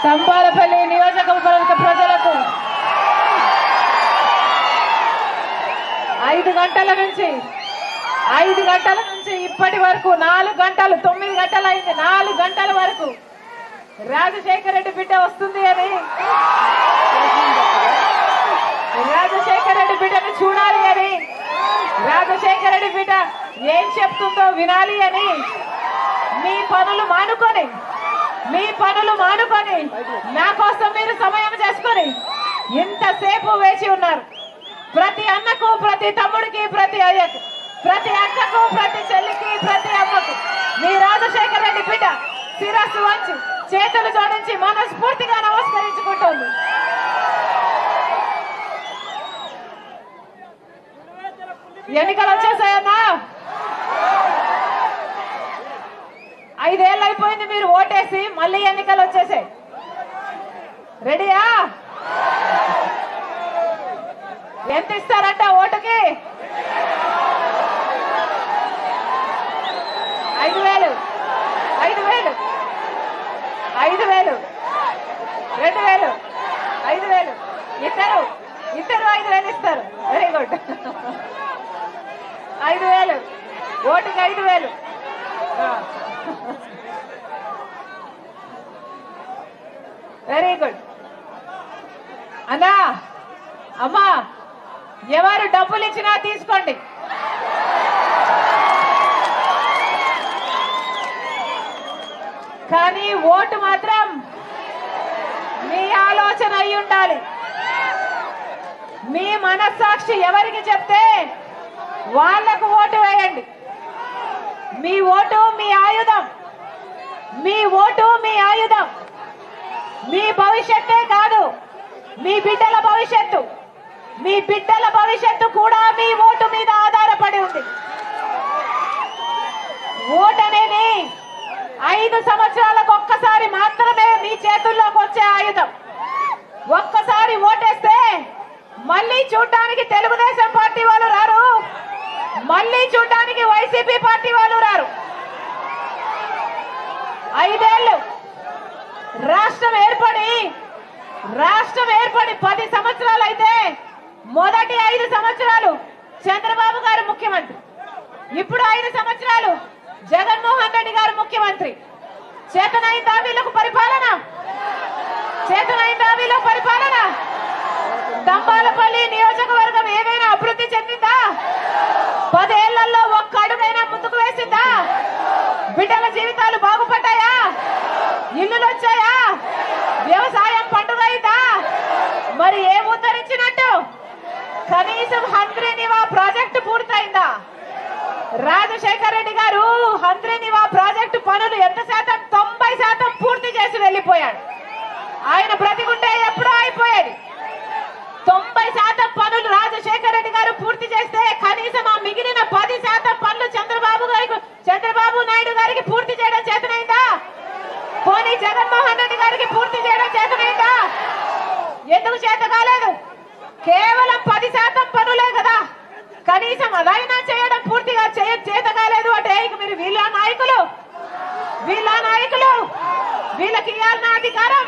తంబాలపల్లి నియోజకవర్గ ప్రజలకు 5 గంటల నుంచి ఇప్పటి వరకు 4 గంటలు 9 గంటలు అయింది 4 గంటల వరకు రాజశేఖర రెడ్డి బిడ్డ వస్తుంది అని రాజశేఖర రెడ్డి బిడ్డను చూడాలి అని రాజశేఖర రెడ్డి బిడ్డ ఏం చెప్తుందో వినాలి అని మీ పనులు మానుకొని నా కోసం మీరు సమయం చేసుకొని ఇంతసేపు వేచి ఉన్నారు. ప్రతి అన్నకు ప్రతి తమ్ముడికి ప్రతి అయ్యకు ప్రతి అక్కకు ప్రతి చెల్లికి ప్రతి అమ్మకు మీ రాజశేఖర రెడ్డి బిడ్డ శిరస్సు వంచి చేతులు జోడించి మనస్ఫూర్తిగా నమస్కరించుకుంటోంది. ఎన్నికలు వచ్చేసాయన్నా 5 ఏళ్ళు అయిపోయింది మీరు ఓటేసి మళ్ళీ ఎన్నికలు వచ్చేసాయి. రెడీయా? ఎంత ఇస్తారంట ఓటుకి? 5,000 5,000 5,000 2,000 5,000 ఇద్దరు 5,000 ఇస్తారు. Very good. 5,000 ఓటుకి 5,000. Very good. అన్నా అమ్మా ఎవరు డబ్బులు ఇచ్చినా తీసుకోండి. కానీ ఓటు మాత్రం మీ ఆలోచన అయి ఉండాలి. మీ మనస్సాక్షి ఎవరికి చెప్తే వాళ్లకు ఓటు వేయండి. మీ ఓటు మీ ఆయుధం. మీ భవిష్యత్తే కాదు మీ బిడ్డల భవిష్యత్తు కూడా మీ ఓటు మీద ఆధారపడి ఉంది. ఓటు అనేది 5 సంవత్సరాలకు ఒక్కసారి మాత్రమే మీ చేతుల్లోకి వచ్చే ఆయుధం. ఒక్కసారి ఓటేస్తే మళ్ళీ చూడటానికి తెలుగుదేశం పార్టీ వాళ్ళు రారు, మళ్ళీ చూడటానికి వైసీపీ పార్టీ వాళ్ళు రారు. 5 ఏళ్ళు రాష్ట్రం ఏర్పడి 10 సంవత్సరాలు అయితే మొదటి 5 సంవత్సరాలు చంద్రబాబు గారు ముఖ్యమంత్రి, ఇప్పుడు 5 సంవత్సరాలు జగన్మోహన్ రెడ్డి గారు ముఖ్యమంత్రి. చేతనైందా వీళ్ళకు పరిపాలన? తంబాలపల్లి నియోజకవర్గం ఏదైనా అభివృద్ధి చెందిందా? 10 ఏళ్లలో ఒక్క అడుగైనా ముందుకు వేసిందా? బిడ్డల జీవితాలు బాగుపడ్డాయా? ఇల్లులు వచ్చాయా? వ్యవసాయం పండుగ అయిందా? మరి ఏం ఉద్ధరించినట్టు? కనీసం హంద్రీనివా ప్రాజెక్టు పూర్తయిందా? రాజశేఖర రెడ్డి గారు హంద్రీనివా ప్రాజెక్టు పనులు ఎంత శాతం? 90% పూర్తి చేసి వెళ్లిపోయాడు. ఆయన బ్రతికుంటే ఎప్పుడో అయిపోయేది. 90% పనులు రాజశేఖర రెడ్డి గారు పూర్తి చేస్తే కనీసం ఆ మిగిలిన 10% పనులు చంద్రబాబు నాయుడు గారికి పూర్తి చేయడం చేతనైందా? పోనీ జగన్మోహన్ రెడ్డి గారికి పూర్తి చేయడం చేతనైందా? ఎందుకు చేత కాలేదు? కేవలం 10% పనులే కదా, కనీసం అదైనా చేయడం పూర్తిగా చేత కాలేదు అంటే ఇక మీరు వీళ్ళ నాయకులు వీళ్ళకి ఇవ్వాలన్న అధికారం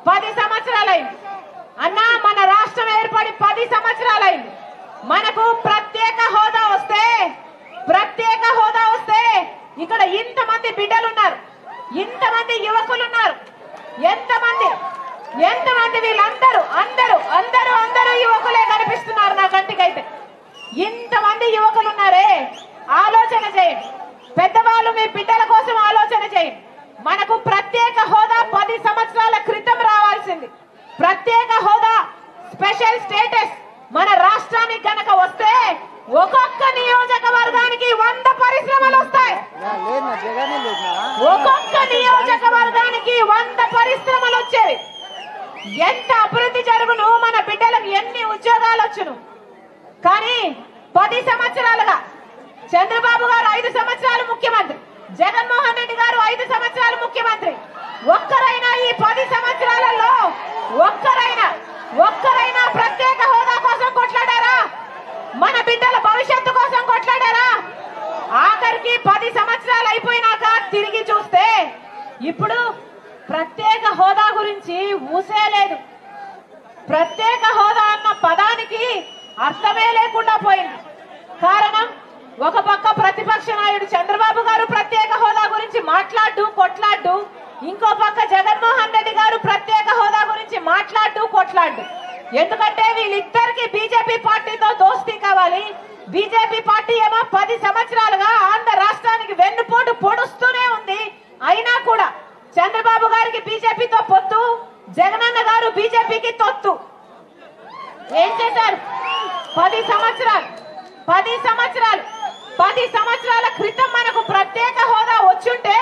10 సంవత్సరాలైంది. అన్నా మన రాష్ట్రం ఏర్పడి 10 సంవత్సరాలైంది. మనకు ప్రత్యేక హోదా వస్తే ఇక్కడ ఇంతమంది బిడ్డలున్నారు, ఇంతమంది యువకులున్నారు. ఎంతమంది వీళ్ళందరూ అందరూ యువకులే కనిపిస్తున్నారు నా కంటికైతే. ఇంతమంది యువకులున్నారే, ఆలోచన చేయండి. పెద్దవాళ్ళు మీ బిడ్డల కోసం ఆలోచన చేయండి. మనకు ప్రత్యేక హోదా 10 సంవత్సరాల క్రితం రావాల్సింది. ప్రత్యేక హోదా, స్పెషల్ స్టేటస్ మన రాష్ట్రానికి గనక వస్తే ఒక్కొక్క నియోజకవర్గానికి 100 పరిశ్రమలు వస్తాయి. ఒక్కొక్క నియోజకవర్గానికి 100 పరిశ్రమలు వచ్చేవి. ఎంత అభివృద్ధి జరుగును, మన బిడ్డలకు ఎన్ని ఉద్యోగాలు వచ్చును. కానీ 10 సంవత్సరాలుగా చంద్రబాబు గారు 5 సంవత్సరాలు ముఖ్యమంత్రి, జగన్మోహన్ రెడ్డి గారు 5 సంవత్సరాలు ముఖ్యమంత్రి. ఒక్కరైనా ఈ 10 సంవత్సరాలలో ఒక్కరైనా ప్రత్యేక హోదా కోసం కొట్లాడారా? మన బిడ్డల భవిష్యత్తు కోసం కొట్లాడారా? ఆఖరికి 10 సంవత్సరాలు అయిపోయినాక తిరిగి చూస్తే ఇప్పుడు ప్రత్యేక హోదా గురించి ఊసేలేదు. ప్రత్యేక హోదా అన్న పదానికి అర్థమే లేకుండా పోయింది. కారణం, ఒక పక్క ప్రతిపక్ష నాయుడు చంద్రబాబు గారు ప్రత్యేక హోదా గురించి కొట్లాడు, ఇంకో పక్క జగన్మోహన్ రెడ్డి గారు ప్రత్యేక హోదా గురించి కొట్లాడు. ఎందుకంటే వీళ్ళిద్దరికి బీజేపీ పార్టీతో దోస్తీ కావాలి. బీజేపీ పార్టీ ఏమో 10 సంవత్సరాలుగా ఆంధ్ర రాష్ట్రానికి వెన్నుపోటు పొడుస్తూనే ఉంది. అయినా కూడా చంద్రబాబు గారికి బీజేపీతో పొత్తు, జగనన్న గారు బీజేపీకి తొత్తు. ఏం చేశారు? 10 సంవత్సరాల క్రితం మనకు ప్రత్యేక హోదా వచ్చుంటే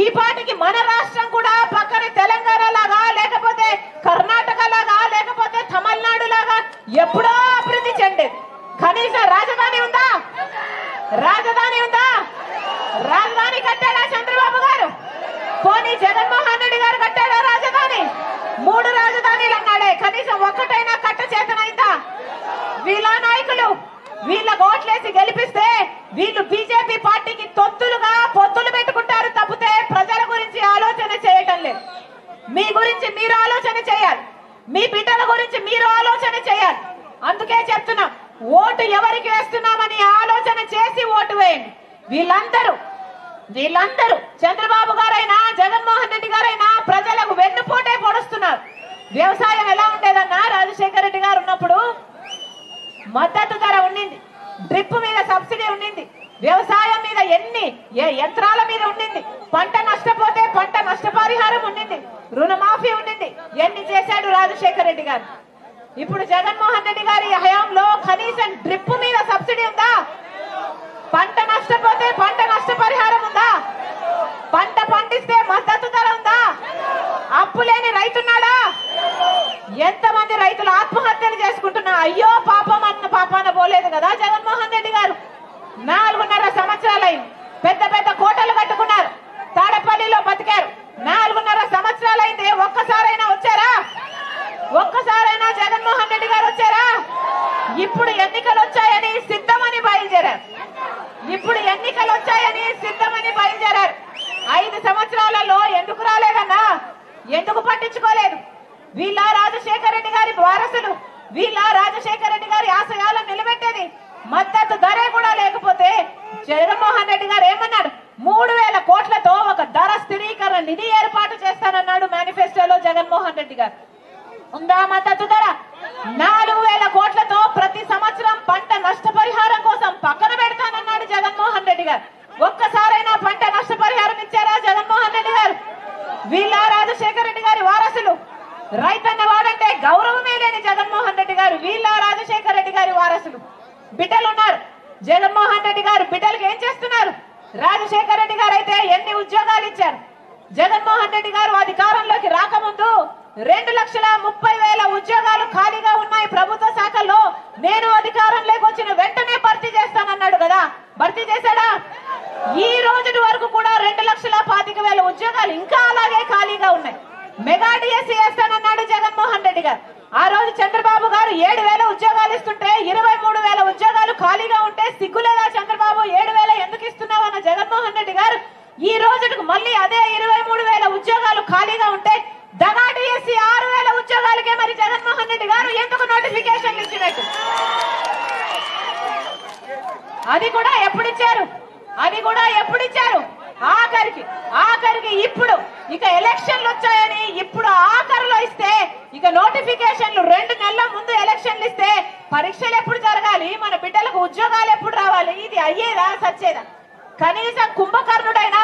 ఈ పాటికి మన రాష్ట్రం కూడా పక్కన తెలంగాణ లాగా, లేకపోతే కర్ణాటక లాగా, లేకపోతే తమిళనాడు లాగా ఎప్పుడో అభివృద్ధి చెందేది. కనీసం రాజధాని ఉందా? రాజధాని కట్టాడా చంద్రబాబు గారు? పోనీ జగన్మోహన్ రెడ్డి గారు కట్టాడా రాజధాని? 3 రాజధానులు అన్నాడే, కనీసం ఒక్కటైనా కట్ట చేతనైందా? వీళ్ళ నాయకులు వీళ్ళ ఓట్లేసి గెలిపిస్తే వీళ్ళు బీజేపీ పార్టీకి పొత్తులు పెట్టుకుంటారు తప్పితే ప్రజల గురించి ఆలోచన చేయటం లేదు. మీ గురించి మీరు ఆలోచన చేయాలి, మీ బిడ్డల గురించి మీరు ఆలోచన చేయాలి. అందుకే చెప్తున్నాం, ఓటు ఎవరికి వేస్తున్నామని ఆలోచన చేసి ఓటు వేయండి. వీళ్ళందరూ చంద్రబాబు గారైనా జగన్మోహన్ రెడ్డి గారైనా ప్రజలకు వెన్నుపోటే పొడుస్తున్నారు. వ్యవసాయం ఎలా ఉండేదన్నా? రాజశేఖర రెడ్డి గారు ఉన్నప్పుడు మద్దతు ధర ఉండింది, డ్రిప్ మీద సబ్సిడీ ఉండింది, వ్యవసాయం మీద యంత్రాల మీద ఉండింది, పంట నష్టపోతే పంట నష్టపరిహారం ఉండింది, రుణమాఫీ ఉండింది. ఎన్ని చేశాడు రాజశేఖర రెడ్డి గారు? ఇప్పుడు జగన్మోహన్ రెడ్డి గారి హయాంలో కనీసం డ్రిప్ మీద సబ్సిడీ ఉందా? పంట నష్టపోతే పంట నష్టపరిహారం ఉందా? పంట పండిస్తే మద్దతు ధర ఉందా? అప్పు లేని రైతున్నాడా? ఎంతమంది రైతులు ఆత్మహత్యలు చేసుకుంటున్నా అయ్యో పాపాన పోలేదు కదా జగన్మోహన్ రెడ్డి గారు. 4.5 సంవత్సరాలైంది. పెద్ద కోటలు కట్టుకున్నారు, తాడపల్లిలో బతికారు. 4.5 సంవత్సరాలైంది. ఒక్కసారైనా వచ్చారా? ఒక్కసారైనా జగన్మోహన్ రెడ్డి గారు వచ్చారా? ఇప్పుడు ఎన్నికలు వచ్చాయని సిద్ధమని బయలుదేరారు. 5 సంవత్సరాలలో ఎందుకు రాలేదన్నా? ఎందుకు పట్టించుకోలేదు? వీళ్ళ రాజశేఖర రెడ్డి గారి వారసులు, వీళ్ళ రాజశేఖర రెడ్డి గారి ఆశయాలను నిలబెట్టేది మద్దతు ధరే కూడా లేకపోతే జగన్మోహన్ రెడ్డి గారు ఏమన్నారు? 3000 కోట్లతో ఒక ధర స్థిరీకరణ నిధి ఏర్పాటు చేస్తానన్నాడు మేనిఫెస్టోలో జగన్మోహన్ రెడ్డి గారు. ఉందా మద్దతు ధర? 4000 కోట్లతో ప్రతి సంవత్సరం పంట నష్టపరిహారం కోసం పక్కన పెడతానన్నాడు జగన్మోహన్ రెడ్డి గారు. ఒక్కసారైనా పంట నష్టపరిహారం ఇచ్చారా జగన్మోహన్ రెడ్డి గారు? వీళ్ళ రాజశేఖర రెడ్డి గారి వారసులు, రైతన్న వాడంటే గౌరవమే లేని జగన్మోహన్ రెడ్డి గారు. వీళ్ళ రాజశేఖర రెడ్డి గారి వారసులు బిడ్డలున్నారు. జగన్మోహన్ రెడ్డి గారు బిడ్డలకు ఏం చేస్తున్నారు? రాజశేఖర రెడ్డి గారు అయితే ఎన్ని ఉద్యోగాలు ఇచ్చారు? జగన్మోహన్ రెడ్డి గారు అధికారంలోకి రాకముందు 2,30,000 ఉద్యోగాలు ఖాళీగా ఉన్నాయి ప్రభుత్వ శాఖల్లో. నేను అధికారంలోకి వచ్చిన వెంటనే భర్తీ చేస్తానన్నాడు కదా, భర్తీ చేశాడా? ఈ రోజు వరకు కూడా 2,25,000 ఉద్యోగాలు ఇంకా అలాగే ఖాళీగా ఉన్నాయి. మెగా డిఎస్సీ వేస్తానన్నాడు జగన్మోహన్ రెడ్డి గారు. ఆ రోజు చంద్రబాబు గారు 7,000 ఉద్యోగాలు ఇస్తుంటే 23,000 ఉద్యోగాలు ఖాళీగా ఉంటే సిగ్గులేదా చంద్రబాబు? 7,000 ఎందుకు ఇస్తున్నావు అన్న జగన్మోహన్ రెడ్డి గారు ఈ రోజుకు మళ్ళీ అదే 23,000 ఉద్యోగాలు ఖాళీగా ఉంటే దగా డిఎస్సీ 6,000 ఉద్యోగాలకే మరి జగన్మోహన్ రెడ్డి గారు ఎందుకు నోటిఫికేషన్ ఇచ్చినట్టు? అది కూడా ఎప్పుడు ఇచ్చారు? ఆఖరికి ఇప్పుడు ఇక ఎలక్షన్లు వచ్చాయని ఇప్పుడు ఆఖరిలో ఇస్తే, ఇక నోటిఫికేషన్లు 2 నెలల ముందు ఎలక్షన్లు ఇస్తే పరీక్షలు ఎప్పుడు జరగాలి? మన బిడ్డలకు ఉద్యోగాలు ఎప్పుడు రావాలి? ఇది అయ్యేదా సచ్చేదా? కనీసం కుంభకర్ణుడైనా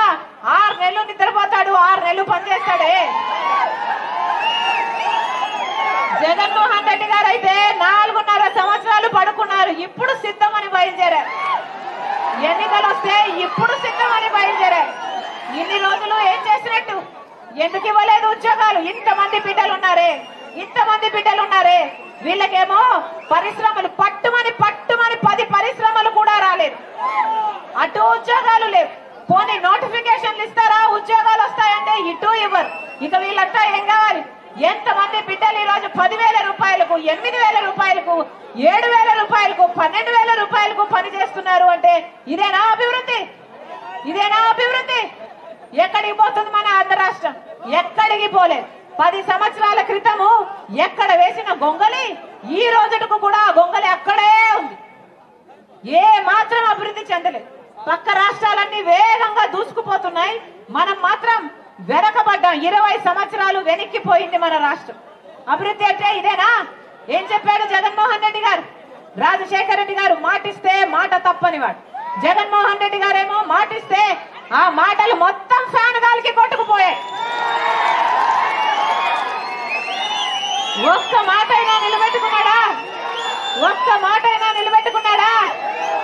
6 నెలలు నిద్రపోతాడు, 6 నెలలు పనిచేస్తాడే. జగన్మోహన్ రెడ్డి గారు అయితే 4.5 సంవత్సరాలు పడుకున్నారు, ఇప్పుడు సిద్ధమని బయలుదేరారు. ఎన్నికలు వస్తే ఇప్పుడు సిద్ధమని బయలుదేరారు. ఇన్ని రోజులు ఏం చేసినట్టు? ఎందుకు ఇవ్వలేదు ఉద్యోగాలు? ఇంతమంది బిడ్డలు ఉన్నారే, వీళ్ళకేమో పరిశ్రమలు పట్టుమని 10 పరిశ్రమలు కూడా రాలేదు, అటు ఉద్యోగాలు లేవు. పోనీ నోటిఫికేషన్లు ఇస్తారా? ఉద్యోగాలు వస్తాయంటే ఇటు ఇవ్వరు. ఇక వీళ్ళంతా ఏం కావాలి? ఎంతమంది బిడ్డలు ఈ రోజు 10,000 రూపాయలకు, 8,000 రూపాయలకు, 7,000 రూపాయలకు, 12,000 రూపాయలకు పని చేస్తున్నారు అంటే ఇదేనా అభివృద్ధి? ఎక్కడికి పోతుంది మన ఆంధ్ర రాష్ట్రం? ఎక్కడికి పోలేదు. 10 సంవత్సరాల క్రితము ఎక్కడ వేసిన గొంగలి ఈ రోజుకు కూడా ఆ గొంగలి అక్కడే ఉంది. ఏ మాత్రం అభివృద్ధి చెందలేదు. పక్క రాష్ట్రాలన్నీ వేగంగా దూసుకుపోతున్నాయి, మనం మాత్రం వెనకబడ్డాం. 20 సంవత్సరాలు వెనక్కిపోయింది మన రాష్ట్రం. అభివృద్ధి అంటే ఇదేనా? ఏం చెప్పాడు జగన్మోహన్ రెడ్డి గారు? రాజశేఖర రెడ్డి గారు మాటిస్తే మాట తప్పనివాడు. జగన్మోహన్ రెడ్డి గారేమో మాటిస్తే ఆ మాటలు మొత్తం ఫ్యాన్ గాలికి కొట్టుకుపోయాయి. ఒక్క మాట అయినా నిలబెట్టుకున్నాడా? ఒక్క మాట అయినా నిలబెట్టుకున్నాడా?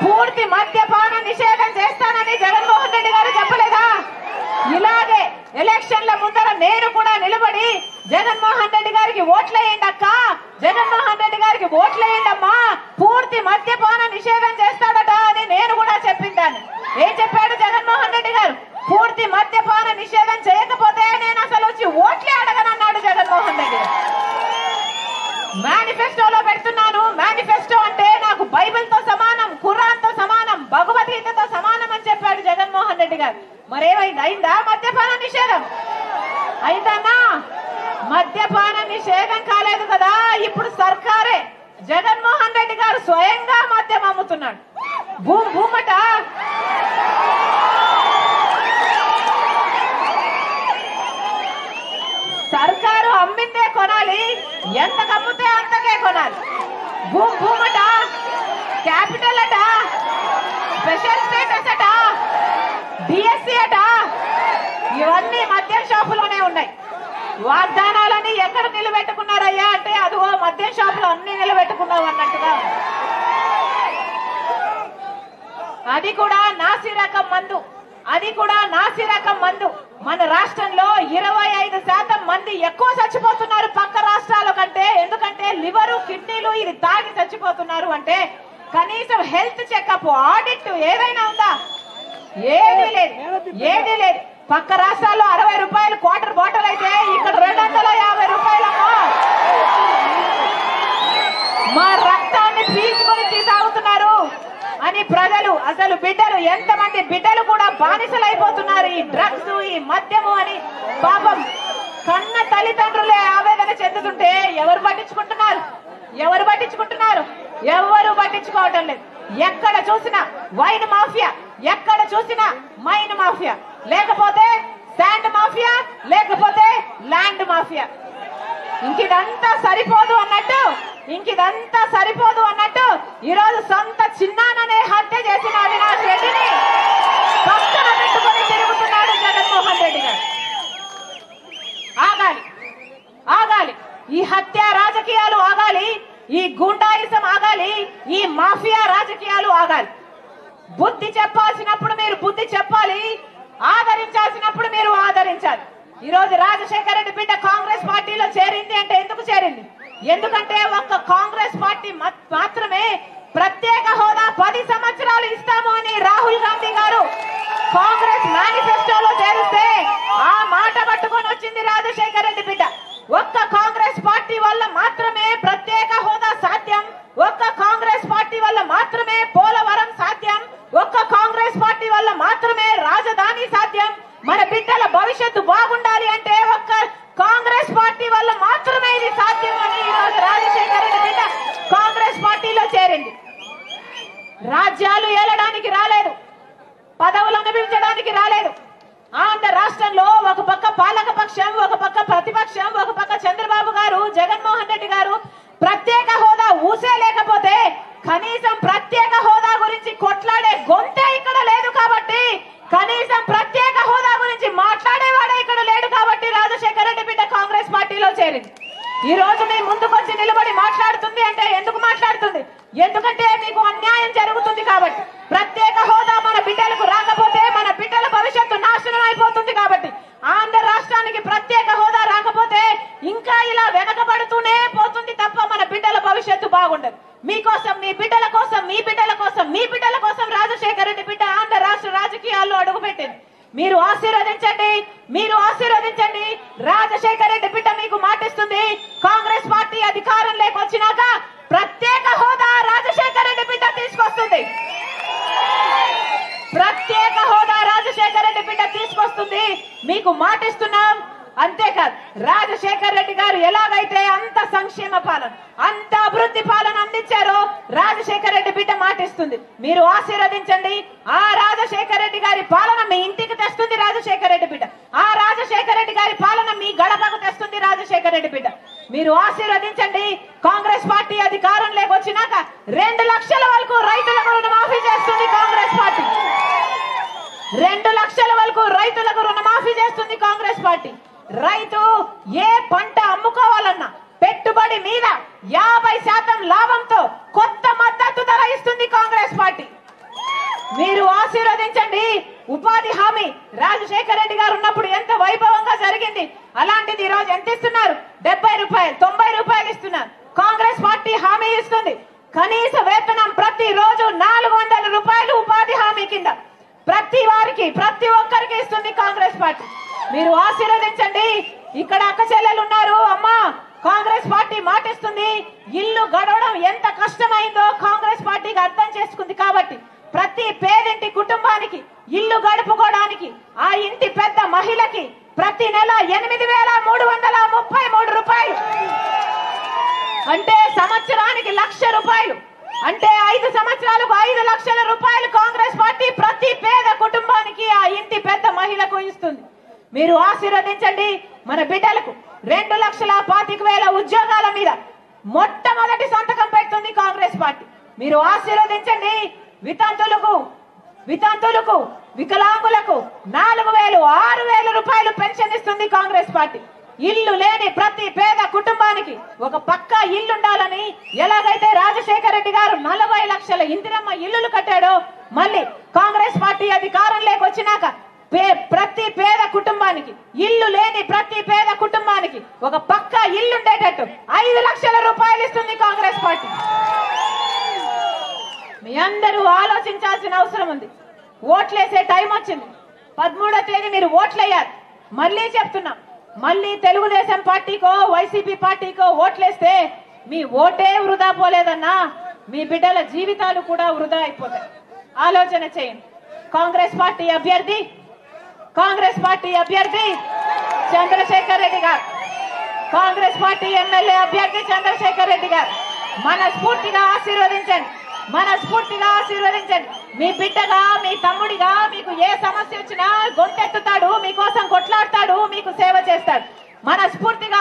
పూర్తి మద్యపాన నిషేధం చేస్తానని జగన్మోహన్ రెడ్డి గారు చెప్పలేదా? ఇలాగే ఎలక్షన్ల ముందర నేను కూడా నిలబడి జగన్మోహన్ రెడ్డి గారికి ఓట్లేయండి అక్క, జగన్మోహన్ రెడ్డి గారికి ఓట్లేయండి అమ్మా, పూర్తి మద్యపాన నిషేధం చేస్తాడట అని నేను కూడా చెప్పిందాన్ని. ఏం చెప్పాడు జగన్మోహన్ రెడ్డి గారు? పూర్తి మద్యపాన నిషేధం చేయకపోతే నేను అసలు వచ్చి ఓట్లే అడగనన్నాడు జగన్మోహన్ రెడ్డి గారు. మేనిఫెస్టోలో పెడుతున్నాను. మేనిఫెస్టో అంటే నాకు బైబిల్ తో సమానం, ఖురాన్ తో సమానం, భగవద్గీతతో సమానం అని చెప్పాడు జగన్మోహన్ రెడ్డి గారు. మరేమైంది? అయిందా మద్యపాన నిషేధం? అయిందన్నా? మద్యపాన నిషేధం కాలేదు కదా. ఇప్పుడు సర్కారే జగన్మోహన్ రెడ్డి గారు స్వయంగా మద్యం అమ్ముతున్నాడు. భూమట సర్కారు అమ్మిందే కొనాలి, ఎంత కమ్మితే అంతకే కొనాలి. భూమట, క్యాపిటల్ అట, స్పెషల్ స్టేటస్ అట, డిఎస్సి అట, ఇవన్నీ మద్యం షాపులోనే ఉన్నాయి. వాగ్దానాలన్నీ ఎక్కడ నిలబెట్టుకున్నారయ్యా అంటే అదిగో మద్యం షాపులో అన్ని నిలబెట్టుకున్నావు అన్నట్టుగా. అది కూడా నాసి రకం మందు, అది కూడా నాసి రకం మందు. మన రాష్ట్రంలో 25% మంది ఎక్కువ చచ్చిపోతున్నారు పక్క రాష్ట్రాల కంటే. ఎందుకంటే లివరు, కిడ్నీలు ఇది తాగి చచ్చిపోతున్నారు అంటే కనీసం హెల్త్ చెకప్, ఆడిట్ ఏదైనా ఉందా? ఏదీ లేదు, ఏదీ లేదు. పక్క రాష్ట్రాల్లో 60 రూపాయలు క్వార్టర్ బాటిల్ అయితే ఇక్కడ 250 రూపాయలమ్మా. మా రక్తాన్ని పీల్చుకొని తాగుతున్నారు అని ప్రజలు, అసలు బిడ్డలు, ఎంతమంది బిడ్డలు కూడా బానిసలైపోతున్నారు ఈ డ్రగ్స్, ఈ మద్యము అని. పాపం కన్న తల్లిదండ్రులే ఆవేదన చెందుతుంటే ఎవరు పట్టించుకుంటున్నారు? ఎవరు పట్టించుకుంటున్నారు? ఎవరు పట్టించుకోవటం లేదు. ఎక్కడ చూసినా వైన్ మాఫియా, ఎక్కడ చూసినా మైన్ మాఫియా, లేకపోతే శాండ్ మాఫియా, లేకపోతే ల్యాండ్ మాఫియా. ఇంకిదంతా సరిపోదు అన్నట్టు, ఇంకిదంతా సరిపోదు అన్నట్టు ఈరోజు సొంత చిన్నాననే హత్య చేసిన అవినాష్ రెడ్డిని పక్కన పెట్టుకొని తిరుగుతున్నాడు జగన్మోహన్ రెడ్డి గారు. ఆగాలి, ఆగాలి. ఈ హత్య రాజకీయాలు ఆగాలి, ఈ గుండాయిజం ఆగాలి, ఈ మాఫియా రాజకీయాలు ఆగాలి. బుద్ధి చెప్పాల్సినప్పుడు మీరు బుద్ధి చెప్పాలి, ఆదరించాల్సినప్పుడు మీరు ఆదరించాలి. ఈ రోజు రాజశేఖర రెడ్డి బిడ్డ కాంగ్రెస్ పార్టీలో చేరింది అంటే ఎందుకు చేరింది? ఎందుకంటే ఒక్క కాంగ్రెస్ పార్టీ మాత్రమే ప్రత్యేక హోదా 10 సంవత్సరాలు ఇస్తాము అని రాహుల్ గాంధీ గారు కాంగ్రెస్ మేనిఫెస్టోలో చేరిస్తే ఆ మాట పట్టుకొని వచ్చింది రాజశేఖర రెడ్డి బిడ్డ. ఒక్క కాంగ్రెస్ పార్టీ వల్ల మాత్రమే ప్రత్యేక హోదా సాధ్యం, ఒక్క కాంగ్రెస్ పార్టీ వల్ల మాత్రమే పోలవరం సాధ్యం, ఒక్క కాంగ్రెస్ పార్టీ వల్ల మాత్రమే రాజధాని సాధ్యం. మన బిడ్డల భవిష్యత్తు బాగుండాలి అంటే ఒక్క కాంగ్రెస్ పార్టీ వల్ల మాత్రమే ఇది సాధ్యం అని ఈరోజు రాజశేఖర రెడ్డి బిడ్డ కాంగ్రెస్ పార్టీలో చేరింది. రాజ్యాలు ఏలడానికి రాలేదు, పదవులు అనుభవించడానికి రాలేదు. ఆంధ్ర రాష్ట్రంలో ఒక పక్క పాలక పక్షం, ఒక పక్క ప్రతిపక్షం, ఒక పక్క చంద్రబాబు గారు, జగన్మోహన్ రెడ్డి గారు ప్రత్యేక హోదా ఊసే లేకపోతే కనీసం ప్రత్యేక హోదా గురించి కొట్లాడే గొంతే ఇక్కడ లేదు. కాబట్టి కనీసం ప్రత్యేక హోదా గురించి మాట్లాడేవాడే ఇక్కడ లేడు. కాబట్టి రాజశేఖర రెడ్డి బిడ్డ కాంగ్రెస్ పార్టీలో చేరింది. ఈ రోజు మీ ముందుకొచ్చి నిలబడి మాట్లాడుతుంది అంటే ఎందుకు మాట్లాడుతుంది? ఎందుకంటే మీకు అన్యాయం జరుగుతుంది కాబట్టి. ప్రత్యేక హోదా మన బిడ్డలకు రాకపోతే మన బిడ్డల భవిష్యత్తు నాశనం అయిపోతుంది. కాబట్టి ఆంధ్ర రాష్ట్రానికి ప్రత్యేక హోదా రాకపోతే ఇంకా ఇలా వెనకబడుతూనే పోతుంది తప్ప మన బిడ్డల భవిష్యత్తు బాగుండదు. మీకోసం, మీ బిడ్డల కోసం, మీ బిడ్డల కోసం, మీ బిడ్డల కోసం రాజశేఖర రెడ్డి బిడ్డ ఆంధ్ర రాష్ట్ర రాజకీయాల్లో అడుగుపెట్టింది. మీరు ఆశీర్వదించండి, మీరు ఆశీర్వదించండి. రాజశేఖర రెడ్డి బిడ్డ మీకు మాటిస్తుంది, కాంగ్రెస్ పార్టీ అధికారంలోకి వచ్చినాక ప్రత్యేక హోదా రాజశేఖర రెడ్డి బిడ్డ తీసుకొస్తుంది. ప్రత్యేక హోదా రాజశేఖర రెడ్డి బిడ్డ తీసుకొస్తుంది. మీకు మాటిస్తున్నాం. రెడ్డి గారు ఎలాగైతే అంత సంక్షేమ పాలన అంత అభివృద్ధి పాలన అందించారో రాజశేఖర రెడ్డి బిడ్డ మాటిస్తుంది. మీరు ఆశీర్వదించండి. ఆ రాజశేఖర రెడ్డి గారి పాలన మీ ఇంటికి తెస్తుంది రాజశేఖర రెడ్డి బిడ్డ. ఆ రాజశేఖర రెడ్డి గారి పాలన మీ గడపకు తెస్తుంది రాజశేఖర రెడ్డి బిడ్డ. మీరు ఆశీర్వదించండి. కాంగ్రెస్ పార్టీ అధికారంలోకి వచ్చినాక 2 లక్షల వరకు రైతులకు రుణమాఫీ చేస్తుంది కాంగ్రెస్ పార్టీ. 2 లక్షల వరకు రైతులకు రుణమాఫీ చేస్తుంది కాంగ్రెస్ పార్టీ. రైతు ఏ పంట అమ్ముకోవాలన్నా పెట్టుబడి మీద 50% లాభంతో కొత్త మద్దతు ధర ఇస్తుంది కాంగ్రెస్ పార్టీ. మీరు ఆశీర్వదించండి. ఉపాధి హామీ రాజశేఖర రెడ్డి గారు ఉన్నప్పుడు ఎంత వైభవంగా జరిగింది, అలాంటిది ఈ రోజు ఎంత ఇస్తున్నారు? 70 రూపాయలు 90 రూపాయలు ఇస్తున్నారు. కాంగ్రెస్ పార్టీ హామీ ఇస్తుంది. కనీస వేతనం ప్రతి రోజు 400 రూపాయలు ఉపాధి హామీ కింద ప్రతి వారికి ప్రతి ఒక్కరికి ఇస్తుంది కాంగ్రెస్ పార్టీ. మీరు ఆశీర్వదించండి. ఇక్కడ అక్క చెల్లెలు ఉన్నారు. అమ్మా, కాంగ్రెస్ పార్టీ మాటిస్తుంది. ఇల్లు గడవడం ఎంత కష్టమైందో కాంగ్రెస్ పార్టీకి అర్థం చేసుకుంది కాబట్టి ప్రతి పేదింటి కుటుంబానికి ఇల్లు గడుపుకోవడానికి ఆ ఇంటి పెద్ద మహిళకి ప్రతి నెల 8,333 రూపాయలు అంటే సంవత్సరానికి 1,00,000 రూపాయలు అంటే 5 సంవత్సరాలకు 5 లక్షల రూపాయలు కాంగ్రెస్ పార్టీ ప్రతి పేద కుటుంబానికి ఆ ఇంటి పెద్ద మహిళకు ఇస్తుంది. మీరు ఆశీర్వదించండి. మన బిడ్డలకు 2,25,000 ఉద్యోగాల మీద మొట్టమొదటి సంతకం పెడుతుంది కాంగ్రెస్ పార్టీ. మీరు ఆశీర్వదించండి. వితంతులకు వికలాంగులకు 4,000 6,000 రూపాయలు పెన్షన్ ఇస్తుంది కాంగ్రెస్ పార్టీ. ఇల్లు లేని ప్రతి పేద కుటుంబానికి ఒక పక్కా ఇల్లు ఉండాలని ఎలాగైతే రాజశేఖర రెడ్డి గారు 40 లక్షల ఇందిరమ్మ ఇల్లులు కట్టాడో మళ్ళీ కాంగ్రెస్ పార్టీ అధికారంలోకి వచ్చినాక ప్రతి పేద కుటుంబానికి ఇల్లు లేని ప్రతి పేద కుటుంబానికి ఒక పక్కా ఇల్లు ఉండేటట్టు 5 లక్షల రూపాయలు ఇస్తుంది కాంగ్రెస్ పార్టీ. మీ అందరూ ఆలోచించాల్సిన అవసరం ఉంది. ఓట్లేసే టైం వచ్చింది. 13వ తేదీ మీరు ఓట్లేయాలి. మళ్ళీ చెప్తున్నాం, మళ్ళీ తెలుగుదేశం పార్టీకో వైసీపీ పార్టీకో ఓట్లేస్తే మీ ఓటే వృధా పోలేదన్నా, మీ బిడ్డల జీవితాలు కూడా వృధా అయిపోతాయి. ఆలోచన చేయండి. కాంగ్రెస్ పార్టీ అభ్యర్థి చంద్రశేఖర్ రెడ్డి గారు, కాంగ్రెస్ పార్టీ ఎమ్మెల్యే అభ్యర్థి చంద్రశేఖర్ రెడ్డి గారు మనస్ఫూర్తిగా ఆశీర్వదించండి. మీ బిడ్డగా మీ తమ్ముడిగా మీకు ఏ సమస్య వచ్చినా గొంతెత్తుతాడు, మీకోసం కొట్లాడతాడు, మీకు సేవ చేస్తాడు. మనస్ఫూర్తిగా